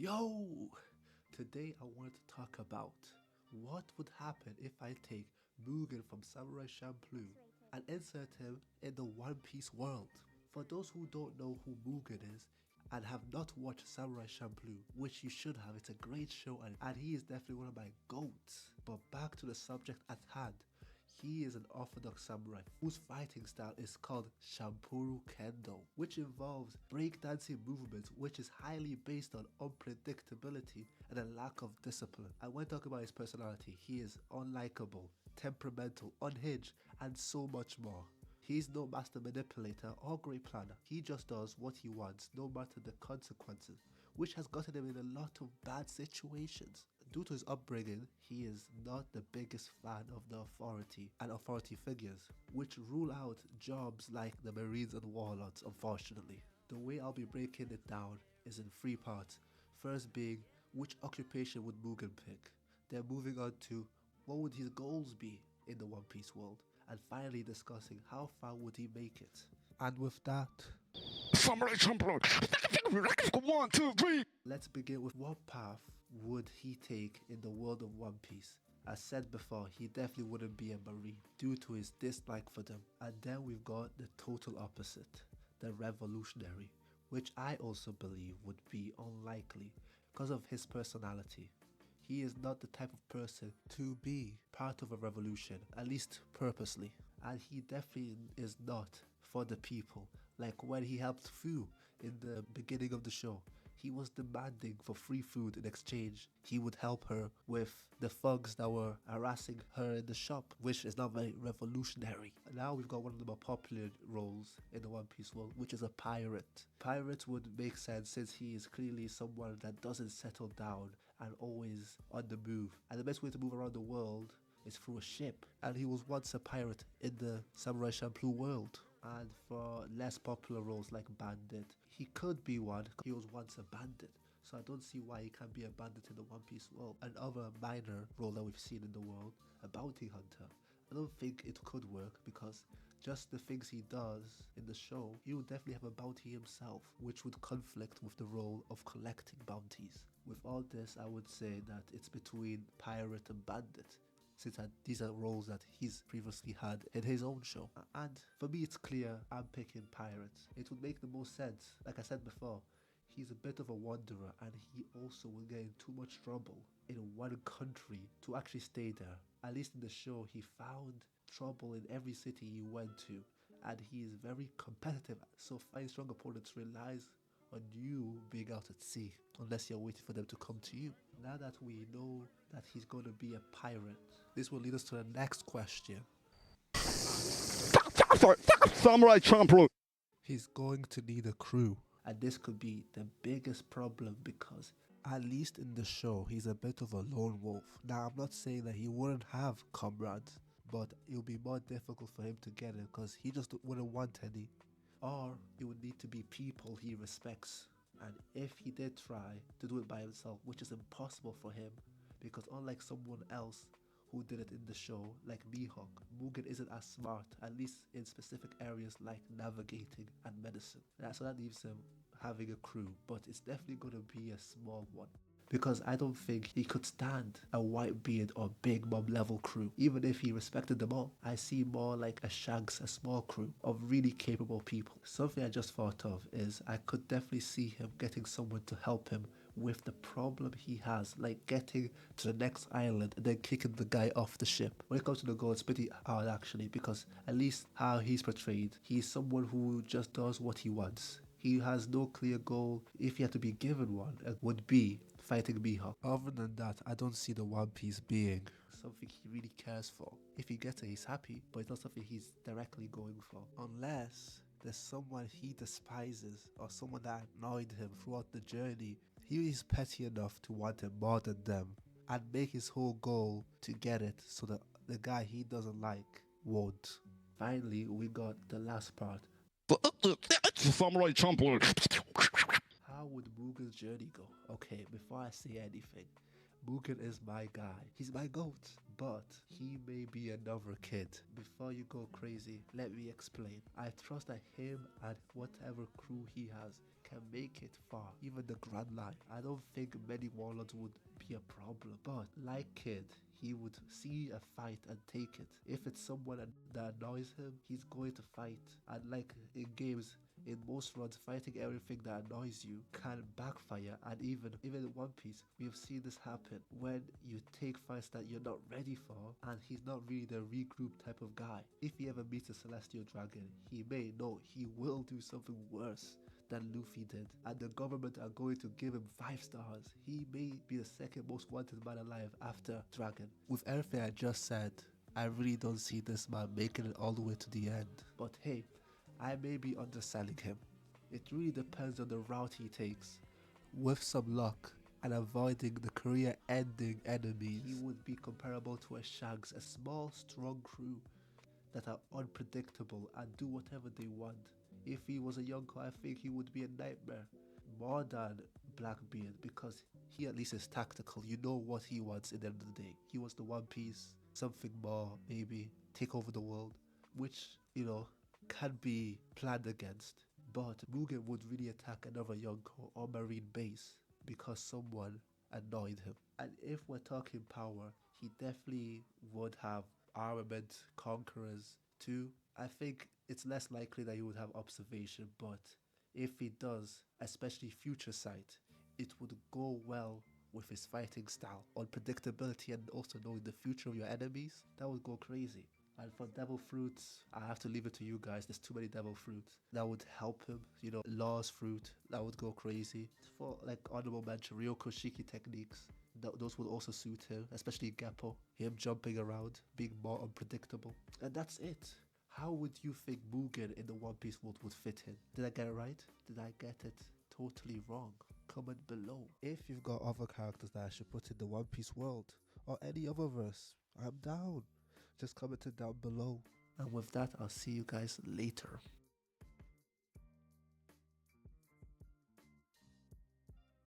Yo! Today I wanted to talk about what would happen if I take Mugen from Samurai Champloo and insert him in the One Piece world. For those who don't know who Mugen is and have not watched Samurai Champloo, which you should have, it's a great show and he is definitely one of my goats. But back to the subject at hand. He is an orthodox samurai whose fighting style is called champloo kendo, which involves breakdancing movements which is highly based on unpredictability and a lack of discipline. And when talking about his personality, he is unlikable, temperamental, unhinged, and so much more. He's no master manipulator or great planner. He just does what he wants, no matter the consequences, which has gotten him in a lot of bad situations. Due to his upbringing, he is not the biggest fan of the authority and authority figures, which rule out jobs like the Marines and Warlords, unfortunately. The way I'll be breaking it down is in three parts. First being, which occupation would Mugen pick? Then moving on to, what would his goals be in the One Piece world? And finally discussing how far would he make it. And with that, Samurai champloo. One, two, three. let's begin with what path would he take in the world of One Piece. As said before, he definitely wouldn't be a marine due to his dislike for them. And then we've got the total opposite, the revolutionary, which I also believe would be unlikely because of his personality. He is not the type of person to be part of a revolution, at least purposely. And he definitely is not for the people. Like when he helped Fu in the beginning of the show, he was demanding for free food in exchange. He would help her with the thugs that were harassing her in the shop, which is not very revolutionary. Now we've got one of the more popular roles in the One Piece world, which is a pirate. Pirate would make sense since he is clearly someone that doesn't settle down and always on the move. And the best way to move around the world is through a ship. And he was once a pirate in the Samurai Champloo world. And for less popular roles like bandit, he could be one. He was once a bandit, so I don't see why he can't be a bandit in the One Piece world. Another minor role that we've seen in the world, a bounty hunter. I don't think it could work because just the things he does in the show, he would definitely have a bounty himself, which would conflict with the role of collecting bounties. With all this, I would say that it's between pirate and bandit, since these are roles that he's previously had in his own show. And for me, it's clear I'm picking pirates. It would make the most sense. Like I said before, he's a bit of a wanderer and he also will get in too much trouble in one country to actually stay there. At least in the show, he found trouble in every city he went to and he is very competitive. So fighting strong opponents relies on you being out at sea unless you're waiting for them to come to you. Now that we know that he's going to be a pirate, this will lead us to the next question. Samurai champloo. He's going to need a crew. And this could be the biggest problem because at least in the show, he's a bit of a lone wolf. Now, I'm not saying that he wouldn't have comrades, but it would be more difficult for him to get it because he just wouldn't want any. Or it would need to be people he respects. And if he did try to do it by himself, which is impossible for him, because unlike someone else who did it in the show, like Mihawk, Mugen isn't as smart, at least in specific areas like navigating and medicine. So that leaves him having a crew, but it's definitely going to be a small one. Because I don't think he could stand a Whitebeard or Big Mom level crew, even if he respected them all. I see more like a Shanks, a small crew of really capable people. Something I just thought of is I could definitely see him getting someone to help him with the problem he has, like getting to the next island and then kicking the guy off the ship. When it comes to the goal, it's pretty hard actually, because at least how he's portrayed, he's someone who just does what he wants. He has no clear goal. If he had to be given one, it would be fighting Mihawk. Other than that, I don't see the One Piece being something he really cares for. If he gets it, he's happy, but it's not something he's directly going for. Unless there's someone he despises or someone that annoyed him throughout the journey. He is petty enough to want it more than them and make his whole goal to get it so that the guy he doesn't like won't. Finally, we got the last part. Samurai champloo. How would Mugen's journey go? Okay, before I say anything, Mugen is my guy. He's my goat. But he may be another kid. Before you go crazy, let me explain. I trust that him and whatever crew he has can make it far, even the Grand Line. I don't think many warlords would be a problem, but like Kid, he would see a fight and take it. If it's someone that annoys him, he's going to fight. And like in games, in most runs, fighting everything that annoys you can backfire, and even in One Piece, we've seen this happen when you take fights that you're not ready for, and he's not really the regroup type of guy. If he ever meets a Celestial Dragon, he he will do something worse than Luffy did, and the government are going to give him 5 stars. He may be the second most wanted man alive after Dragon. With everything I just said, I really don't see this man making it all the way to the end. But hey, I may be underselling him. It really depends on the route he takes. With some luck and avoiding the career-ending enemies, he would be comparable to a Shanks, a small, strong crew that are unpredictable and do whatever they want. If he was a Yonko, I think he would be a nightmare. More than Blackbeard, because he at least is tactical. You know what he wants at the end of the day. He wants the One Piece, something more, maybe take over the world, which, can be planned against. But Mugen would really attack another Yonko or Marine base because someone annoyed him. And if we're talking power, he definitely would have armament conquerors too. I think it's less likely that he would have observation, but if he does, especially future sight, it would go well with his fighting style. Unpredictability and also knowing the future of your enemies, that would go crazy. And for devil fruits, I have to leave it to you guys. There's too many devil fruits. That would help him. Law's fruit, that would go crazy. For like honorable mention, Ryoko Shiki techniques, those would also suit him, especially Geppo. Him jumping around, being more unpredictable. And that's it. How would you think Mugen in the One Piece world would fit in? Did I get it right? Did I get it totally wrong? Comment below. If you've got other characters that I should put in the One Piece world, or any other verse, I'm down. Just comment it down below. And with that, I'll see you guys later.